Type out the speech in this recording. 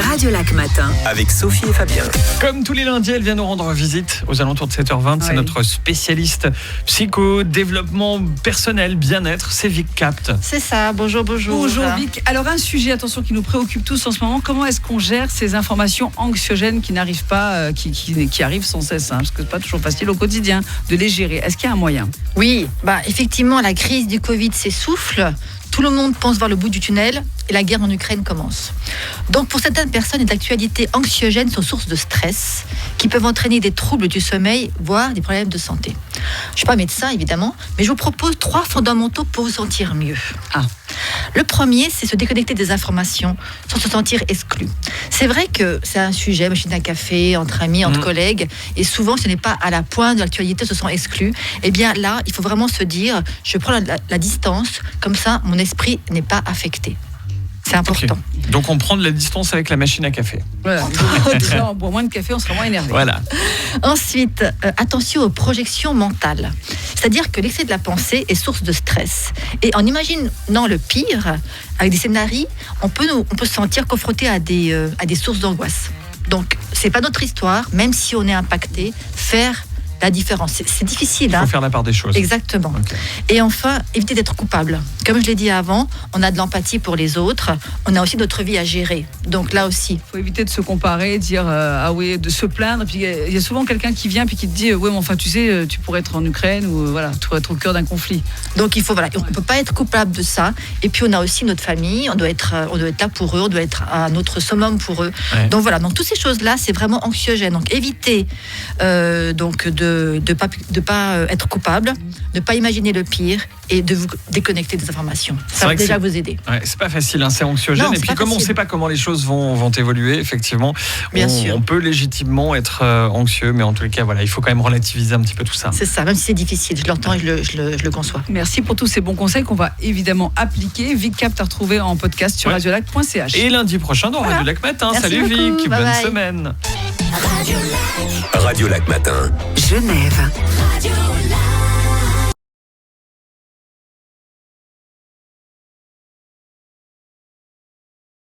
Radio Lac Matin. Avec Sophie et Fabien. Comme tous les lundis, elle vient nous rendre visite aux alentours de 7h20. C'est notre spécialiste psycho, développement personnel, bien-être. C'est Vic Capt. C'est ça, bonjour. Bonjour Vic. Alors un sujet, attention, qui nous préoccupe tous en ce moment. Comment est-ce qu'on gère ces informations anxiogènes qui n'arrivent pas, qui arrivent sans cesse, parce que c'est pas toujours facile au quotidien de les gérer. Est-ce qu'il y a un moyen ? Oui, effectivement, la crise du Covid s'essouffle. Tout le monde pense voir le bout du tunnel et la guerre en Ukraine commence. Donc pour certaines personnes, les actualités anxiogènes sont source de stress qui peuvent entraîner des troubles du sommeil, voire des problèmes de santé. Je ne suis pas médecin évidemment, mais je vous propose 3 fondamentaux pour vous sentir mieux. Le premier, c'est se déconnecter des informations sans se sentir exclu. C'est vrai que c'est un sujet, machine à café, entre amis, entre collègues, et souvent ce n'est pas à la pointe de l'actualité, se sent exclu. Eh bien là, il faut vraiment se dire, je prends la distance, comme ça mon esprit n'est pas affecté. C'est important. Okay. Donc on prend de la distance avec la machine à café. Voilà. Déjà, on boit moins de café, on sera moins énervé. Voilà. Ensuite, attention aux projections mentales. C'est-à-dire que l'excès de la pensée est source de stress. Et en imaginant le pire, avec des scénarios, on peut se sentir confronté à des sources d'angoisse. Donc, c'est pas notre histoire, même si on est impacté, faire la différence. C'est difficile. Il faut faire la part des choses. Exactement. Okay. Et enfin, éviter d'être coupable. Comme je l'ai dit avant, on a de l'empathie pour les autres. On a aussi notre vie à gérer. Donc là aussi. Il faut éviter de se comparer, dire de se plaindre. Puis il y a souvent quelqu'un qui vient puis qui te dit mais enfin tu sais, tu pourrais être en Ukraine ou tu pourrais être au cœur d'un conflit. Donc il faut on peut pas être coupable de ça. Et puis on a aussi notre famille. On doit être là pour eux. On doit être à notre summum pour eux. Ouais. Donc voilà. Donc toutes ces choses là, c'est vraiment anxiogène. Donc évitez de pas être coupable, de pas imaginer le pire et de vous déconnecter des informations. Ça va déjà vous aider. Ouais, c'est pas facile, c'est anxiogène. Non, et puis comme on ne sait pas comment les choses vont évoluer, effectivement, on peut légitimement être anxieux, mais en tous les cas, il faut quand même relativiser un petit peu tout ça. C'est ça, même si c'est difficile, je l'entends et je le conçois. Merci pour tous ces bons conseils qu'on va évidemment appliquer. Vic Capt à retrouver en podcast sur radiolac.ch. Et lundi prochain dans Radio Lac Matin. Merci Salut beaucoup. Vic, bonne semaine. Radio Lac Matin. Genève. Radio Lac.